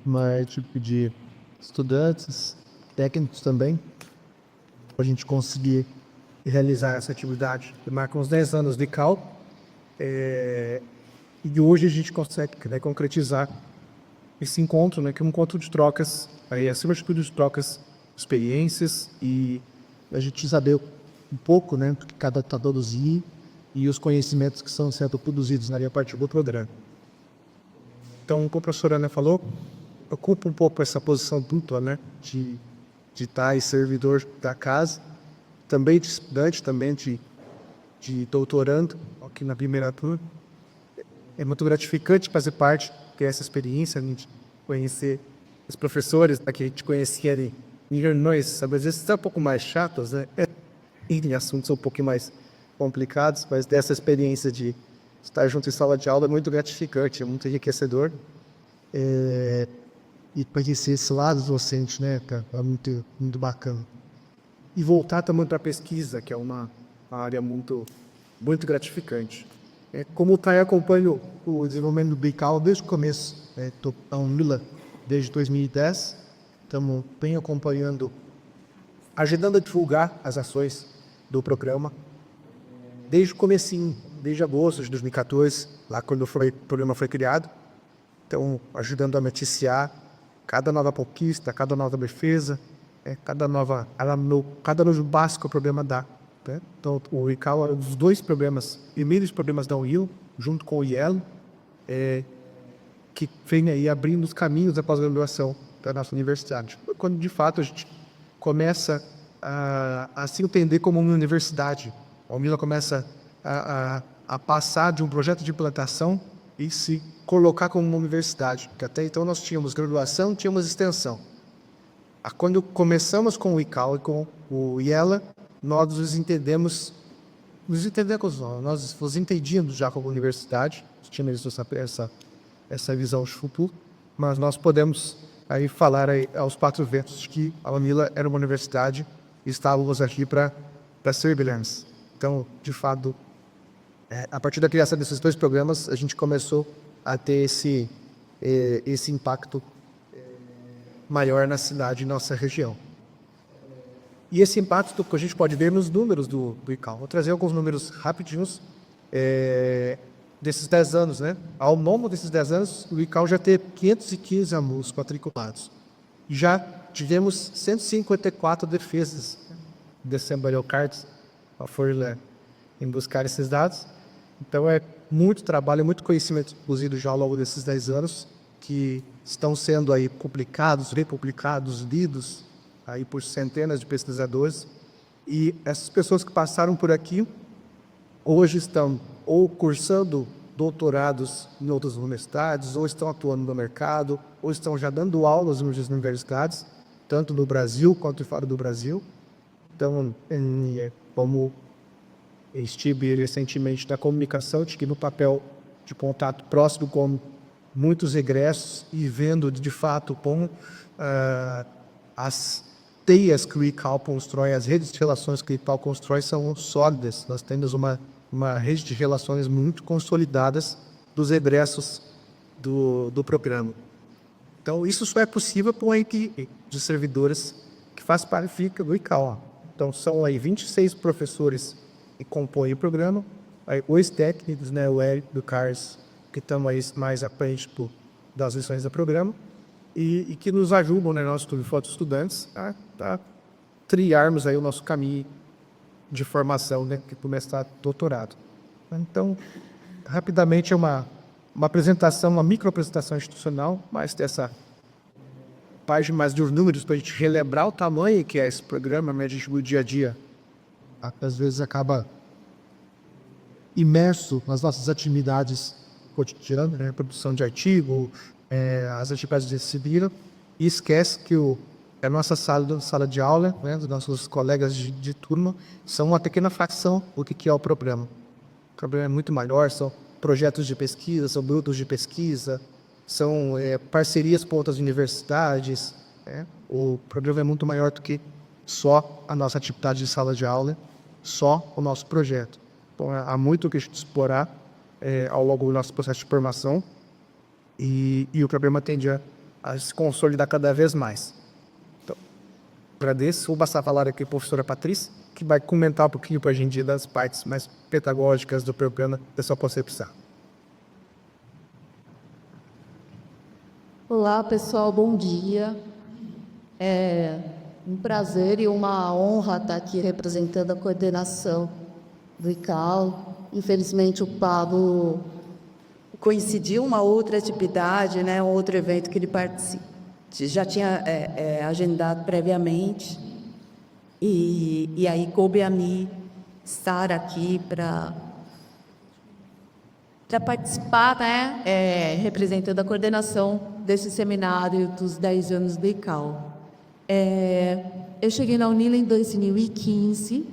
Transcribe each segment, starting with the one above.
mas tipo de estudantes, técnicos também, para a gente conseguir realizar essa atividade. Marca uns 10 anos de cal, e hoje a gente consegue, né, concretizar esse encontro, né, que é um encontro de trocas, aí acima de tudo de trocas, experiências e a gente saber um pouco, né, do que cada está produzindo e os conhecimentos que são sendo produzidos na parte do programa. Então, como a professora Ana falou, ocupa um pouco essa posição dupla, né, de estar servidor da casa, também de estudante, também de doutorando, aqui na primeira turma. É muito gratificante fazer parte, ter essa experiência, a gente conhecer os professores, que a gente conhecia em Illinois, sabe? Às vezes são um pouco mais chatos, né? Em assuntos um pouco mais complicados, mas dessa experiência de estar junto em sala de aula é muito gratificante, é muito enriquecedor. E conhecer esse lado docente, né, cara? É muito, muito bacana. E voltar também para a pesquisa, que é uma área muito, muito gratificante. Como eu acompanho o desenvolvimento do BICAL desde o começo, estou na UNILA desde 2010, estamos bem acompanhando, ajudando a divulgar as ações do programa, desde o comecinho, desde agosto de 2014, lá quando o programa foi criado. Então, ajudando a noticiar cada nova conquista, cada nova defesa, cada novo básico que o programa dá. Né? Então, o ICAO é um dos dois programas, primeiros programas da UIL, junto com o IELO, que vem aí abrindo os caminhos da pós-graduação da nossa universidade. Quando, de fato, a gente começa a se entender como uma universidade. A UNILA começa a passar de um projeto de implantação e se colocar como uma universidade. Porque até então nós tínhamos graduação, tínhamos extensão. Quando começamos com o ICAO e com o IELA, nós nos entendemos, nós nos entendíamos já como universidade, tínhamos essa visão de futuro, mas nós podemos aí falar aí aos quatro ventos que a UNILA era uma universidade e estávamos aqui para servirmos. Então, de fato, a partir da criação desses dois programas, a gente começou a ter esse impacto maior na cidade e nossa região. E esse impacto que a gente pode ver nos números do ICAO. Vou trazer alguns números rapidinhos desses 10 anos, né? Ao longo desses 10 anos, o ICAO já teve 515 alunos matriculados. Já tivemos 154 defesas de Assembly Cards, em buscar esses dados. Então, é muito trabalho, muito conhecimento produzido já ao longo desses 10 anos, que estão sendo aí publicados, republicados, lidos aí por centenas de pesquisadores. E essas pessoas que passaram por aqui, hoje estão ou cursando doutorados em outras universidades, ou estão atuando no mercado, ou estão já dando aulas em outras universidades, tanto no Brasil quanto fora do Brasil. Então, como estive recentemente na comunicação, tive no papel de contato próximo com muitos egressos e vendo de fato como as teias que o ICAO constrói, as redes de relações que o ICAO constrói são sólidas. Nós temos uma rede de relações muito consolidadas dos egressos do programa. Então, isso só é possível por uma equipe de servidores que faz parte do ICAO. Então, são aí 26 professores que compõem o programa, aí, os técnicos, né, o Eric do CARS, que estão aí mais à frente das lições do programa, e que nos ajudam, né, nós, estudantes, a trilharmos aí o nosso caminho de formação, né, para o mestrado e doutorado. Então, rapidamente, é uma apresentação, uma microapresentação institucional, mais dessa página mais dos números, para a gente relembrar o tamanho que é esse programa, né, a gente no dia a dia, às vezes acaba imerso nas nossas atividades cotidianas, né, produção de artigo, as atividades de disciplina, e esquece que a nossa sala de aula, né, dos nossos colegas de turma, são uma pequena fração do que é o programa. O programa é muito maior, são projetos de pesquisa, são grupos de pesquisa, são parcerias com outras universidades. Né? O programa é muito maior do que só a nossa atividade de sala de aula, só o nosso projeto. Então, há muito que a gente explorar ao longo do nosso processo de formação, e o programa tende a a se consolidar cada vez mais. Então, agradeço. Vou passar a palavra aqui à professora Patrícia, que vai comentar um pouquinho para a gente das partes mais pedagógicas do programa, da sua concepção. Olá, pessoal, bom dia. É um prazer e uma honra estar aqui representando a coordenação do ICAO. Infelizmente, o Pablo coincidiu uma outra atividade, né, um outro evento que ele já tinha agendado previamente, e aí coube a mim estar aqui para participar, né, representando a coordenação desse seminário dos 10 anos do ICAO. Eu cheguei na Unila em 2015,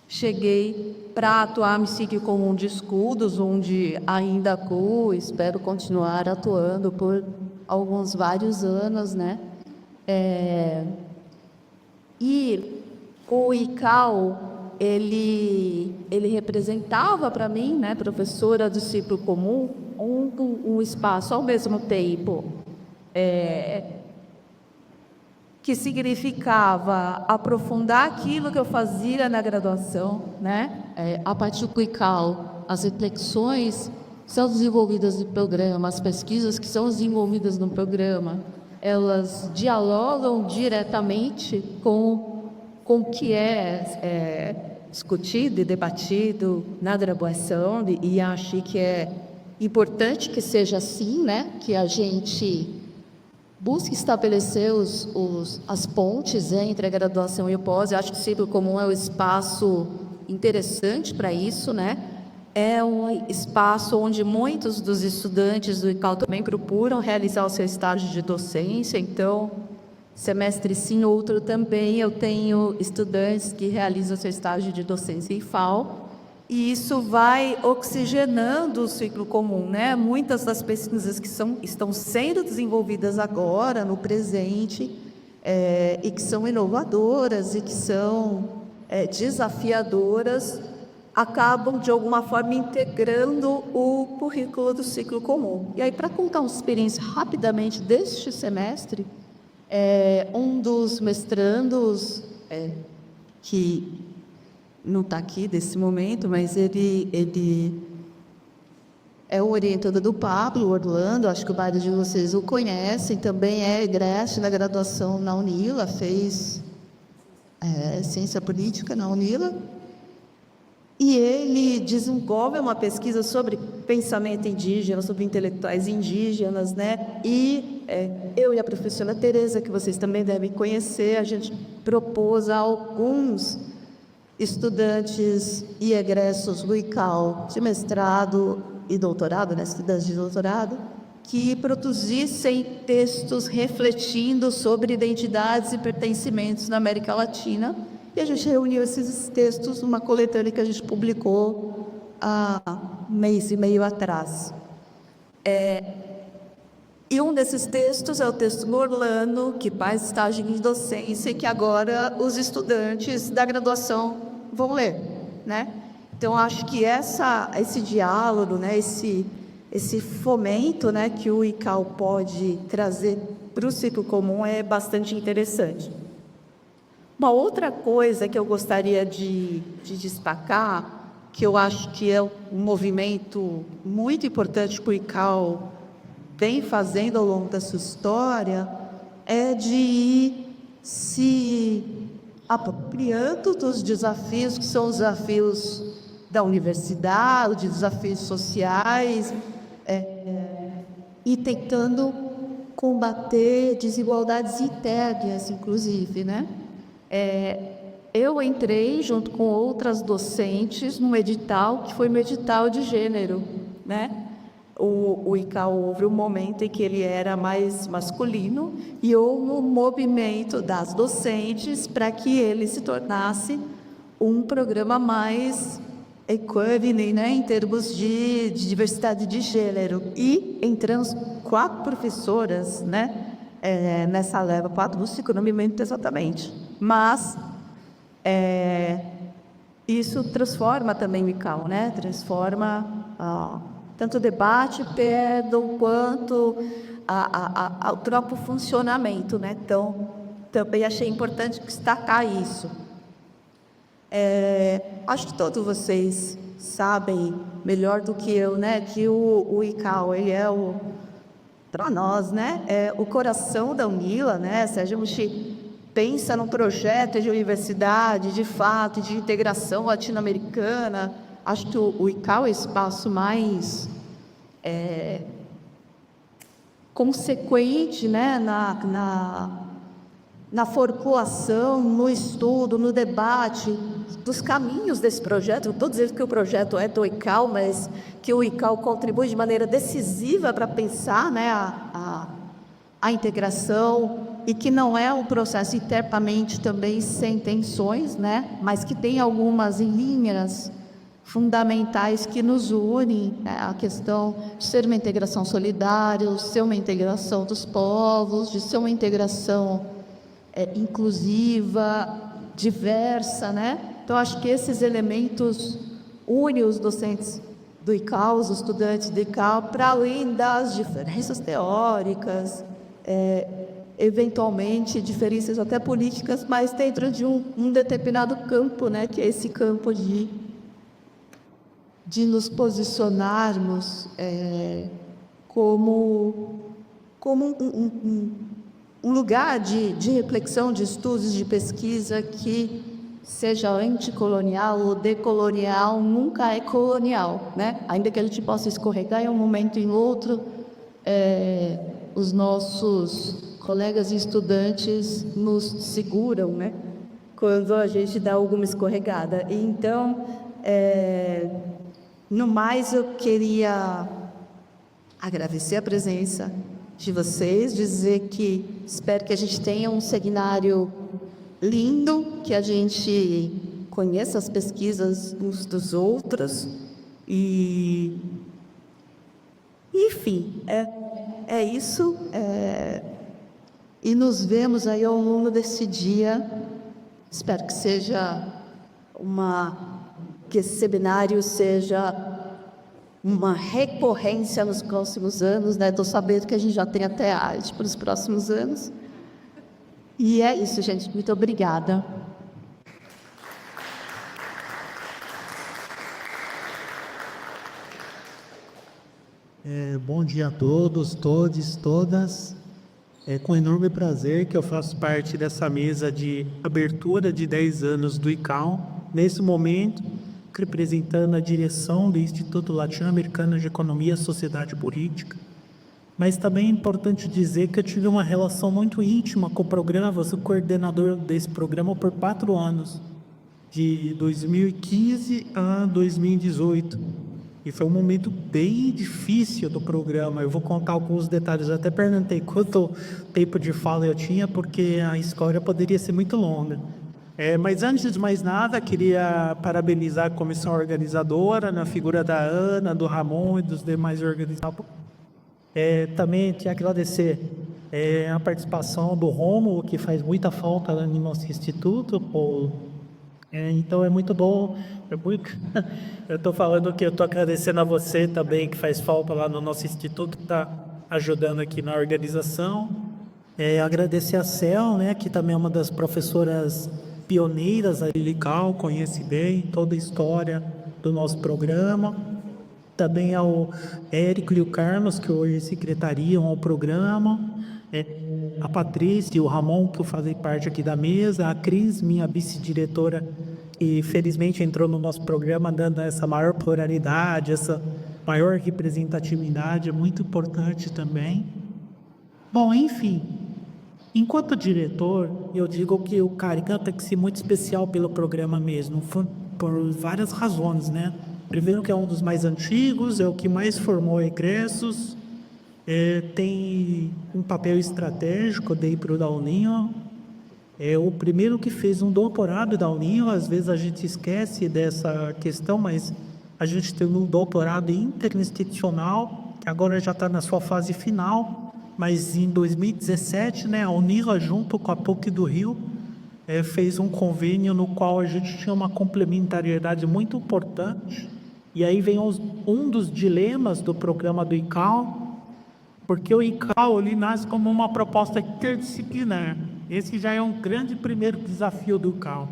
cheguei para atuar no ciclo comum de estudos, onde ainda atuo, espero continuar atuando por vários anos, né? E o ICAO, ele representava para mim, né, professora do ciclo comum, um espaço ao mesmo tempo que significava aprofundar aquilo que eu fazia na graduação, né? A partir do ICAO, as reflexões são desenvolvidas no programa, as pesquisas que são desenvolvidas no programa, elas dialogam diretamente com o que é discutido e debatido na graduação, e acho que é importante que seja assim, né? Que a gente busque estabelecer as pontes entre a graduação e o pós. Eu acho que o ciclo comum é um espaço interessante para isso, né? É um espaço onde muitos dos estudantes do ICAO também procuram realizar o seu estágio de docência. Então, semestre sim, outro também, eu tenho estudantes que realizam seu estágio de docência em FAO, e isso vai oxigenando o ciclo comum, né? Muitas das pesquisas que estão sendo desenvolvidas agora, no presente, e que são inovadoras e que são desafiadoras, acabam, de alguma forma, integrando o currículo do ciclo comum. E aí, para contar uma experiência rapidamente deste semestre, um dos mestrandos, que não está aqui nesse momento, mas ele é o orientador do Pablo, Orlando, acho que vários de vocês o conhecem, também é egresso na graduação na Unila, fez ciência política na Unila, e ele desenvolve uma pesquisa sobre pensamento indígena, sobre intelectuais indígenas, né? E eu e a professora Tereza, que vocês também devem conhecer, a gente propôs a alguns estudantes e egressos do ICAO de mestrado e doutorado, né, estudantes de doutorado, que produzissem textos refletindo sobre identidades e pertencimentos na América Latina. E a gente reuniu esses textos numa coletânea que a gente publicou há um mês e meio atrás. E um desses textos é o texto do Orlando, que faz estágio de docência e que agora os estudantes da graduação vão ler, né? Então, acho que esse diálogo, né, esse fomento, né, que o ICAO pode trazer para o ciclo comum é bastante interessante. Uma outra coisa que eu gostaria de destacar, que eu acho que é um movimento muito importante que o ICAO vem fazendo ao longo da sua história, é de ir se apropriando dos desafios que são os desafios da universidade, os desafios sociais, e tentando combater desigualdades internas, inclusive, né? Eu entrei junto com outras docentes num edital que foi um edital de gênero, né? O ICAO houve um momento em que ele era mais masculino e houve um movimento das docentes para que ele se tornasse um programa mais equânime, né, em termos de diversidade de gênero. E entramos 4 professoras, né, nessa leva, 4 do ciclo, não me lembro exatamente. Mas isso transforma também o ICAO, né? Transforma tanto o debate pedam quanto ao próprio funcionamento, né? Então, também achei importante destacar isso. Acho que todos vocês sabem melhor do que eu, né, que o ICAO, ele é para nós, né, é o coração da UNILA, né? Se a gente pensa num projeto de universidade, de fato, de integração latino-americana, acho que o ICAO é o espaço mais consequente, né, na formulação, no estudo, no debate dos caminhos desse projeto. Não estou dizendo que o projeto é do ICAO, mas que o ICAO contribui de maneira decisiva para pensar, né, a integração, e que não é um processo internamente também sem tensões, né, mas que tem algumas linhas fundamentais que nos unem, né? A questão de ser uma integração solidária, de ser uma integração dos povos, de ser uma integração inclusiva, diversa, né? Então, acho que esses elementos unem os docentes do ICAO, os estudantes do ICAO, para além das diferenças teóricas, eventualmente diferenças até políticas, mas dentro de um determinado campo, né? Que é esse campo de nos posicionarmos como um lugar de reflexão, de estudos, de pesquisa que seja anticolonial ou decolonial, nunca é colonial, né? Ainda que a gente possa escorregar em um momento e em outro, os nossos colegas e estudantes nos seguram, né? Quando a gente dá alguma escorregada. Então, no mais, eu queria agradecer a presença de vocês, dizer que espero que a gente tenha um seminário lindo, que a gente conheça as pesquisas uns dos outros e enfim, é isso. E nos vemos aí ao longo desse dia. Espero que seja que esse seminário seja uma recorrência nos próximos anos, né? Estou sabendo que a gente já tem até arte para os próximos anos. E é isso, gente. Muito obrigada. Bom dia a todos, todas. É com enorme prazer que eu faço parte dessa mesa de abertura de 10 anos do ICAO, nesse momento, representando a direção do Instituto Latino-Americano de Economia e Sociedade Política. Mas também é importante dizer que eu tive uma relação muito íntima com o programa, eu sou coordenador desse programa por 4 anos, de 2015 a 2018. E foi um momento bem difícil do programa. Eu vou contar alguns detalhes. Eu até perguntei quanto tempo de fala eu tinha, porque a história poderia ser muito longa. Mas antes de mais nada, queria parabenizar a comissão organizadora, na figura da Ana, do Ramon e dos demais organizadores. Também queria agradecer a participação do Rômulo, que faz muita falta no nosso instituto. Então é muito bom. Eu estou falando que eu estou agradecendo a você também, que faz falta lá no nosso instituto, que está ajudando aqui na organização. Agradecer a Cel, né, que também é uma das professoras pioneiras ali do ICAO, conhece bem toda a história do nosso programa. Também ao Érico e o Carlos, que hoje secretariam ao programa. A Patrícia e o Ramon, que eu fazem parte aqui da mesa. A Cris, minha vice-diretora, que felizmente entrou no nosso programa, dando essa maior pluralidade, essa maior representatividade, é muito importante também. Bom, enfim, enquanto diretor, eu digo que o Caricã tem que ser muito especial pelo programa mesmo, por várias razões, né? Primeiro que é um dos mais antigos, é o que mais formou egressos, tem um papel estratégico daí para o Dauninho, é o primeiro que fez um doutorado da Uninho. Às vezes a gente esquece dessa questão, mas a gente tem um doutorado interinstitucional, que agora já está na sua fase final, mas em 2017, né, a Unila, junto com a PUC do Rio, fez um convênio no qual a gente tinha uma complementariedade muito importante E aí vem um dos dilemas do programa do ICAO, porque o ICAO ele nasce como uma proposta interdisciplinar. Esse já é um grande primeiro desafio do ICAO.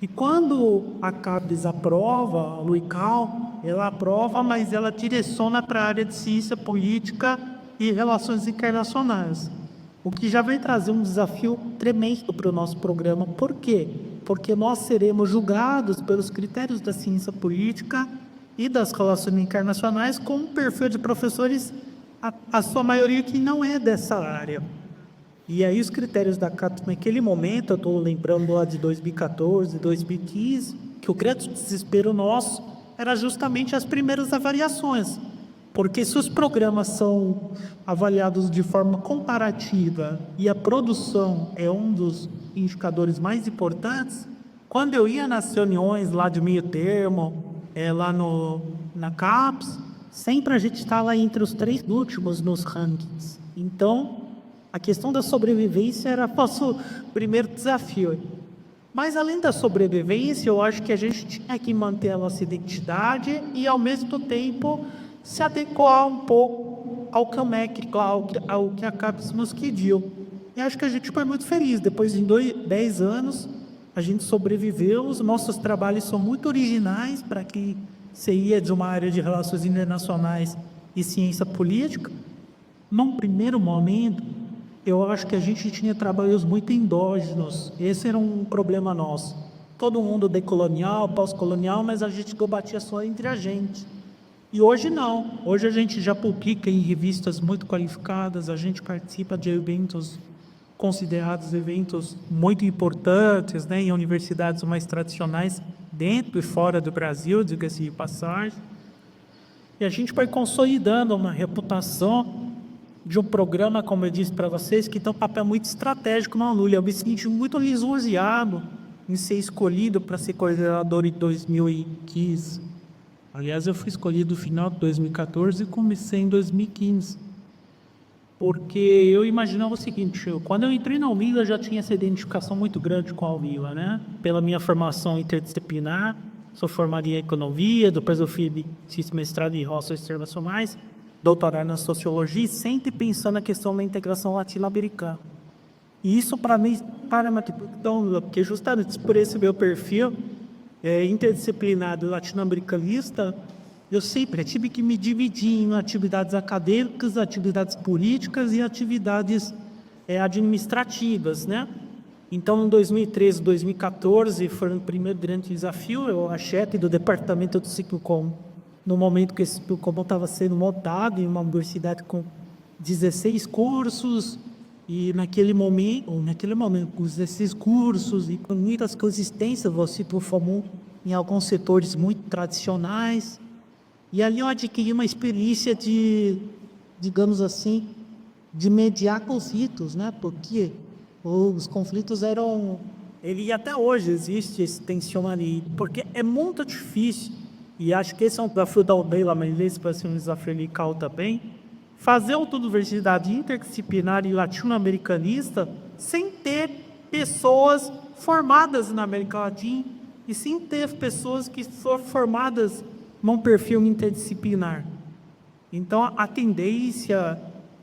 E quando a CAPES aprova o ICAO, ela aprova, mas ela direciona para a área de ciência política e relações internacionais. O que já vai trazer um desafio tremendo para o nosso programa. Por quê? Porque nós seremos julgados pelos critérios da ciência política e das relações internacionais com um perfil de professores, a sua maioria que não é dessa área. E aí os critérios da CAPES naquele momento, eu estou lembrando lá de 2014, 2015, que o grande desespero nosso era justamente as primeiras avaliações. Porque se os programas são avaliados de forma comparativa e a produção é um dos indicadores mais importantes, quando eu ia nas reuniões lá de meio termo, lá na CAPES, sempre a gente está lá entre os 3 últimos nos rankings. Então, a questão da sobrevivência era nosso primeiro desafio. Mas, além da sobrevivência, eu acho que a gente tinha que manter a nossa identidade e, ao mesmo tempo, se adequar um pouco ao CAMEC, ao que a CAPES nos pediu. E acho que a gente foi muito feliz. Depois de 10 anos, a gente sobreviveu. Os nossos trabalhos são muito originais para quem seria de uma área de relações internacionais e ciência política. Num primeiro momento, eu acho que a gente tinha trabalhos muito endógenos. Esse era um problema nosso. Todo mundo decolonial, pós-colonial, mas a gente debatia só entre a gente. E hoje não. Hoje a gente já publica em revistas muito qualificadas, a gente participa de eventos considerados eventos muito importantes, né, em universidades mais tradicionais, dentro e fora do Brasil, diga-se de passagem. E a gente vai consolidando uma reputação de um programa, como eu disse para vocês, que tem um papel muito estratégico na Lula. Eu me senti muito lisonjeado em ser escolhido para ser coordenador em 2015. Aliás, eu fui escolhido no final de 2014 e comecei em 2015. Porque eu imaginava o seguinte, quando eu entrei na Almila, já tinha essa identificação muito grande com a Almila, né? Pela minha formação interdisciplinar, sou formado em economia, depois eu fiz mestrado em relações internacionais, doutorado na sociologia, e sempre pensando na questão da integração latino-americana. E isso para mim, porque justamente por esse meu perfil interdisciplinar latino-americanista, eu sempre tive que me dividir em atividades acadêmicas, atividades políticas e atividades administrativas, né? Então, em 2013, 2014, foi o primeiro grande desafio. Eu era chefe do departamento do ciclo comum, no momento que esse ciclo comum estava sendo montado em uma universidade com 16 cursos, e naquele momento, com 16 cursos e com muitas consistências, o ciclo comum em alguns setores muito tradicionais. E ali eu adquiri uma experiência de, digamos assim, de mediar conflitos, né? Porque os conflitos eram... E até hoje existe esse tensionalismo, porque é muito difícil, e acho que esse é um desafio da Aldeia, mas esse vai ser um desafio local também, fazer uma universidade interdisciplinar e latino-americanista sem ter pessoas formadas na América Latina e sem ter pessoas que são formadas num perfil interdisciplinar. Então, a tendência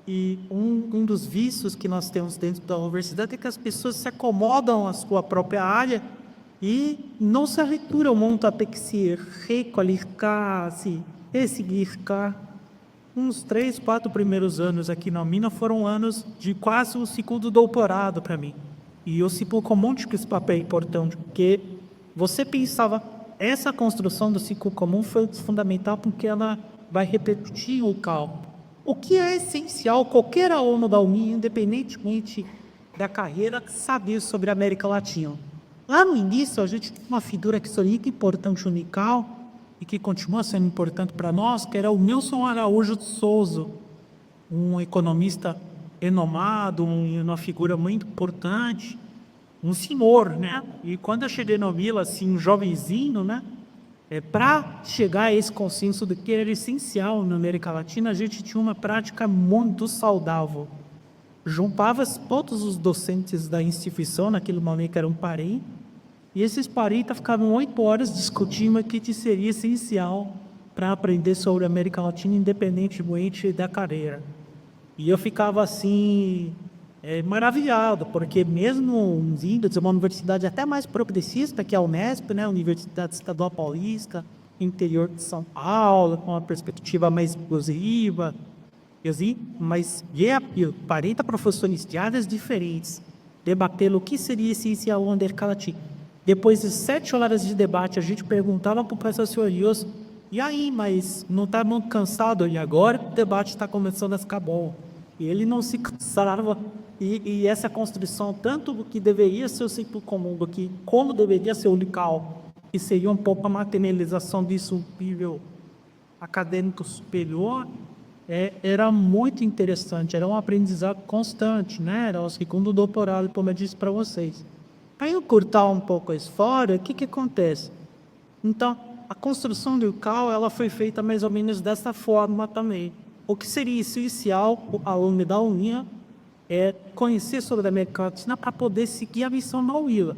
e um dos vícios que nós temos dentro da universidade é que as pessoas se acomodam à sua própria área e não se aventuram muito a ter que se requalificar, se ressignificar. Uns 3, 4 primeiros anos aqui na Mina foram anos de quase um ciclo do doutorado para mim. E eu ciclo comum de que esse papel é importante, porque você pensava, essa construção do ciclo comum foi fundamental porque ela vai repetir o local. O que é essencial, qualquer aluno da UNI, independentemente da carreira, saber sobre a América Latina. Lá no início, a gente tinha uma figura que foi muito importante no UNICAL, e que continua sendo importante para nós, que era o Nilson Araújo de Souza, um economista renomado, uma figura muito importante, um senhor, né? E quando eu cheguei no Vila, assim, um jovenzinho, né? Para chegar a esse consenso do que era essencial na América Latina, a gente tinha uma prática muito saudável. Juntava todos os docentes da instituição, naquele momento que eram parentes, e esses parentes ficavam 8 horas discutindo o que seria essencial para aprender sobre a América Latina independentemente da carreira. E eu ficava assim, maravilhado, porque mesmo vindo de uma universidade até mais progressista que a Unesp, né, Universidade Estadual Paulista, interior de São Paulo, com uma perspectiva mais inclusiva, mas ver 40 professores de áreas diferentes debatendo o que seria essencial na América Latina. Depois de 7 horas de debate, a gente perguntava para o professor Sorioso, e aí, mas não está muito cansado? E agora o debate está começando a ficar bom. E ele não se cansava. E essa construção, tanto do que deveria ser o ciclo comum, do que como deveria ser o Unical, que seria um pouco a materialização disso nível acadêmico superior, era muito interessante, era um aprendizado constante, né? Era o segundo doutorado, como eu disse para vocês. Para eu cortar um pouco a história, o que acontece? Então, a construção do UCAL, ela foi feita mais ou menos dessa forma também. O que seria essencial o aluno da UNIA é conhecer sobre a América Latina para poder seguir a missão da UILA,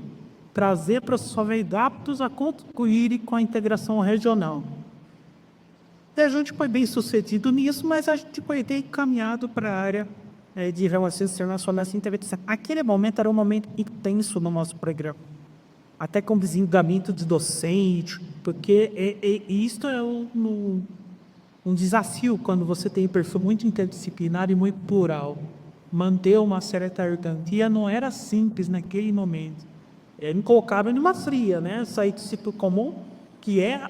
trazer para os jovens aptos a contribuir com a integração regional. E a gente foi bem sucedido nisso, mas a gente foi bem encaminhado para a área de relações internacionais e internacionais. Aquele momento era um momento intenso no nosso programa, até com desligamento de docente, porque isso é um desafio quando você tem um perfil muito interdisciplinar e muito plural. Manter uma certa garantia não era simples naquele momento. Me colocava numa fria, né? Sair do ciclo comum, que é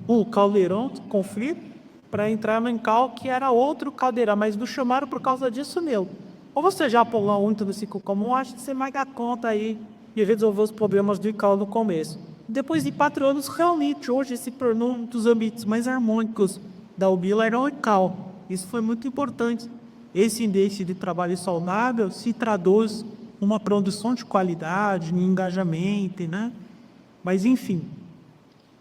o caldeirão de conflito, para entrar no Incal, que era outro caldeirão, mas não chamaram por causa disso mesmo. Ou você já pulou muito no ciclo comum, acho que você vai dar conta aí e resolver os problemas do Incal no começo. Depois de 4 anos, realmente, hoje se tornou um dos ambientes mais harmônicos da UBILA era o Incal. Isso foi muito importante. Esse índice de trabalho saudável se traduz numa produção de qualidade, em engajamento, né? Mas, enfim,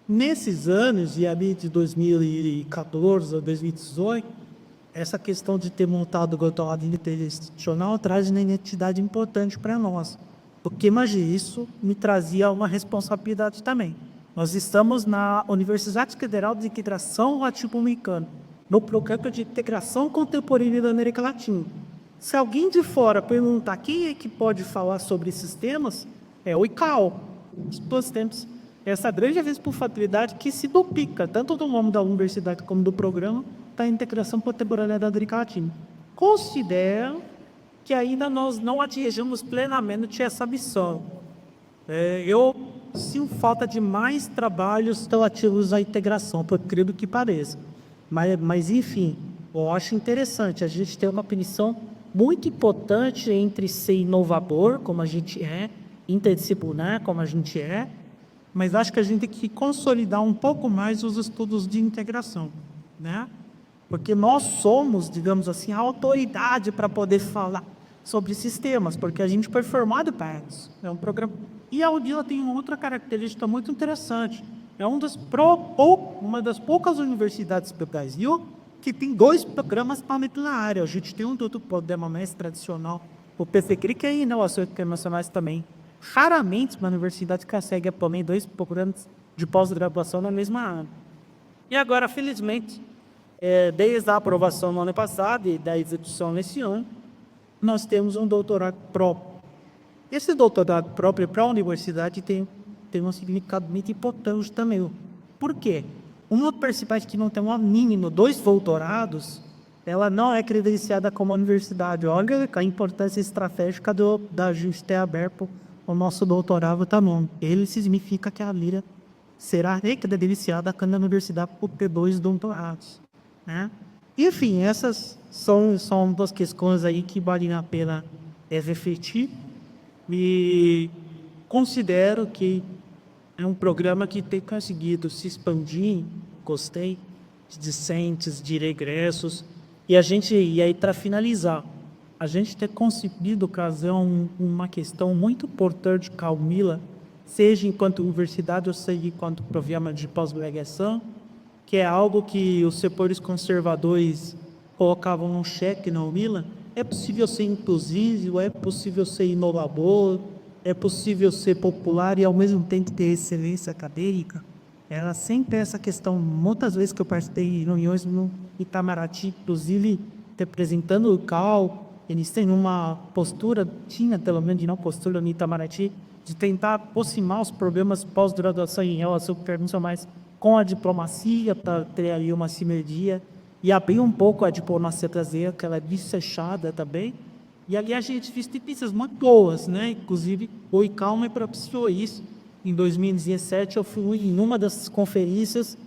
nesses anos, e ali de 2014 a 2018, essa questão de ter montado o doutorado interinstitucional traz uma identidade importante para nós. Porque, imagine, isso me trazia uma responsabilidade também. Nós estamos na Universidade Federal de Integração Latino-Americana, no programa de integração contemporânea da América Latina. Se alguém de fora perguntar quem é que pode falar sobre esses temas, é o ICAO. Nós temos essa grande responsabilidade que se duplica, tanto do nome da universidade como do programa, da integração contemporânea da América Latina. Considero que ainda nós não atingimos plenamente essa missão. Eu sinto falta de mais trabalhos relativos à integração, por incrível que pareça. Mas, enfim, eu acho interessante. A gente tem uma definição muito importante entre ser inovador, como a gente é, interdisciplinar, como a gente é, mas acho que a gente tem que consolidar um pouco mais os estudos de integração, né? Porque nós somos, digamos assim, a autoridade para poder falar sobre sistemas, porque a gente foi formado para isso. É um programa. E a UDILA tem uma outra característica muito interessante. É uma das poucas universidades do Brasil que tem 2 programas na área. A gente tem um do programa mais tradicional, o PFCRI, que é inovações internacionais também. Raramente uma universidade consegue também 2 programas de pós-graduação na mesma área. E agora, felizmente, desde a aprovação no ano passado e da execução nesse ano, nós temos um doutorado próprio. Esse doutorado próprio para a universidade tem um significado muito importante também. Por quê? Uma universidade que não tem um mínimo 2 doutorados, ela não é credenciada como universidade. Olha a importância estratégica da gente ter aberto o nosso doutorado também. Ele significa que a Lira será recredenciada como universidade por ter 2 doutorados, né? Enfim, essas são 2 questões aí que valem a pena refletir. E considero que é um programa que tem conseguido se expandir, gostei, de discentes, de regressos. E aí, para finalizar, a gente tem conseguido trazer uma questão muito importante para a UMILA, seja enquanto universidade ou seja enquanto programa de pós-graduação, que é algo que os setores conservadores colocavam um cheque na UMILA. É possível ser inclusivo, é possível ser inovador, é possível ser popular e ao mesmo tempo ter excelência acadêmica. ela sempre essa questão, muitas vezes que eu participei em reuniões no Itamaraty, inclusive representando o CAL, eles têm uma postura, tinha pelo menos de não postura no Itamaraty, de tentar aproximar os problemas pós-graduação em relação internacionais com a diplomacia, para ter ali uma sinergia, e abrir um pouco a diplomacia brasileira, que ela é desfechada também. E ali a gente fez notícias muito boas, né? Inclusive, o ICAO me propiciou isso. Em 2017, eu fui em uma das conferências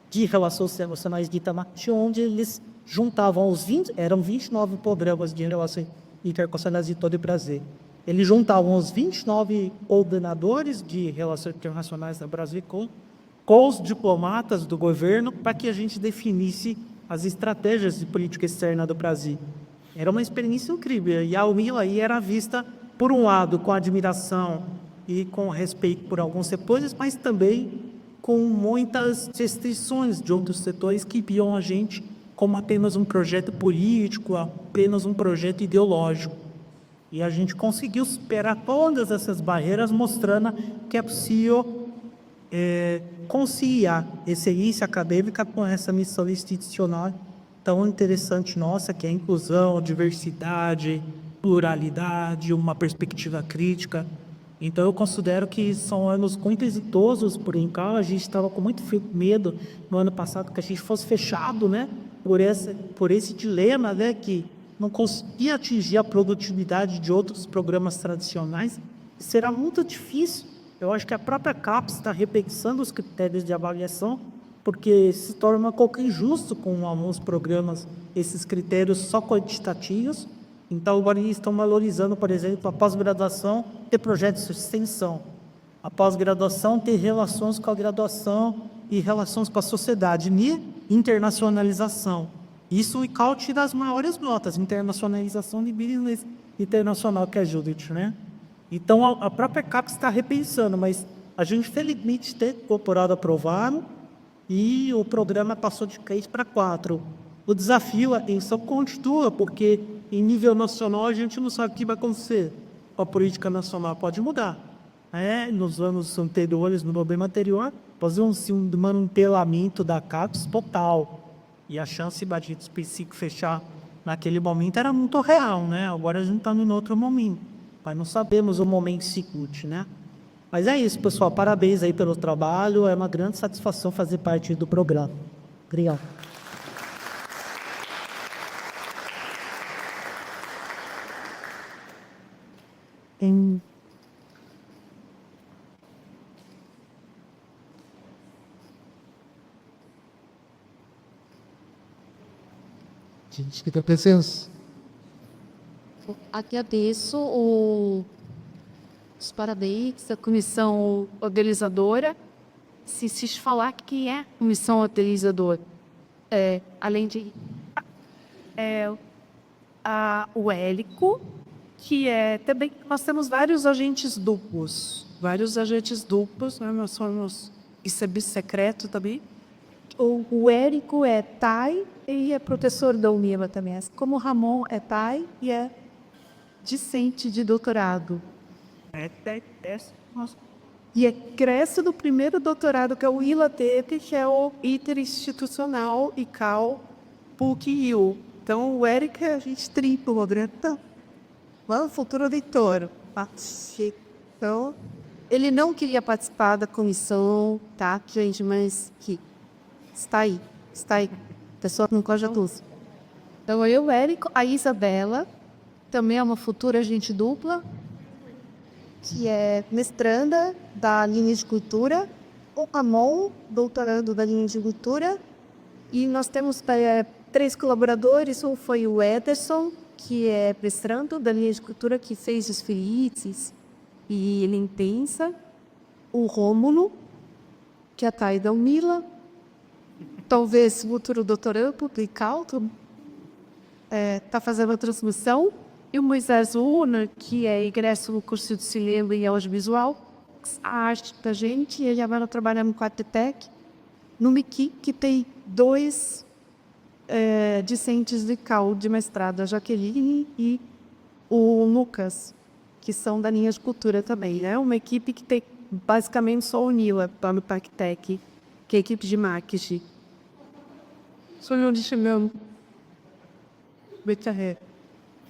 de relações internacionais de Itamaraty, onde eles juntavam eram 29 programas de relações internacionais de todo o Brasil. Eles juntavam os 29 coordenadores de relações internacionais do Brasil com os diplomatas do governo para que a gente definisse as estratégias de política externa do Brasil. Era uma experiência incrível. E a UNILA aí era vista, por um lado, com admiração e com respeito por alguns setores, mas também com muitas restrições de outros setores que viam a gente como apenas um projeto político, apenas um projeto ideológico. E a gente conseguiu superar todas essas barreiras, mostrando que é possível conciliar excelência acadêmica com essa missão institucional tão interessante nossa, que é a inclusão, diversidade, pluralidade, uma perspectiva crítica. Então eu considero que são anos muito exitosos por INCAO. A gente estava com muito medo no ano passado que a gente fosse fechado, né, por esse dilema, né, que não conseguia atingir a produtividade de outros programas tradicionais. Será muito difícil. Eu acho que a própria CAPES está repensando os critérios de avaliação, porque se torna um pouco injusto com alguns programas esses critérios só quantitativos. Então, agora eles estão valorizando, por exemplo, a pós-graduação ter projetos de extensão, a pós-graduação ter relações com a graduação e relações com a sociedade, e internacionalização. Isso o ICAO tira as maiores notas, internacionalização de business internacional, que é Judith, né? Então, a própria CAPES está repensando, mas a gente, felizmente, tem incorporado aprovado e o programa passou de 3 para 4. O desafio, a atenção, continua, porque em nível nacional a gente não sabe o que vai acontecer. A política nacional pode mudar. Nos anos anteriores, no problema anterior, fazer um desmantelamento da CAPES total. E a chance de a gente específico fechar naquele momento era muito real, né? Agora a gente está em outro momento. Mas não sabemos o momento seguinte, né? Mas é isso, pessoal. Parabéns aí pelo trabalho. É uma grande satisfação fazer parte do programa. Obrigado. Gente, que presença. Agradeço os parabéns à comissão organizadora. Se falar que é comissão organizadora, além de o Élico, que é também, nós temos vários agentes duplos, né? Nós somos, isso é secreto também. O Érico é pai e é professor da UNILA também, como o Ramon é pai e é discente de doutorado. E cresce do primeiro doutorado que é o ILATEP, que é o Interinstitucional ICAO PUC-IU. Então, o Érico, a gente triplo, né? Então, futuro leitor. Então, ele não queria participar da comissão, tá, gente? Mas que está aí. Pessoa que não gosta de luz. Então, eu, o Érico, a Isabela, também é uma futura agente dupla, que é mestranda da linha de cultura, o Ramon, doutorando da linha de cultura, e nós temos 3 colaboradores. Um foi o Ederson, que é mestrando da linha de cultura, que fez os felices e ele intensa, o Rômulo, que é a Thay da Unila, talvez futuro doutorando publicar, está fazendo a transmissão, e o Moisés Una, que é ingresso no curso de cinema e audiovisual, a arte da gente, e ele agora trabalha no Quatretec, no MIQui, que tem 2 discentes de CAU de mestrado, a Jaqueline e o Lucas, que são da linha de cultura também, né? Uma equipe que tem basicamente só o Nila, para o Quatretec. que é a equipe de marketing. Sou eu de chamando.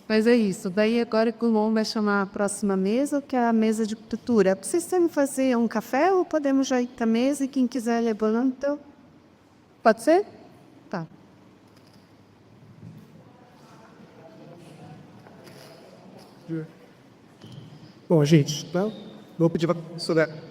Mas é isso. Daí agora que o Lom vai chamar a próxima mesa, que é a mesa de cultura. Vocês querem fazer um café ou podemos já ir para a mesa e quem quiser levanta? Pode ser? Tá. Bom, gente, então, vou pedir para a professora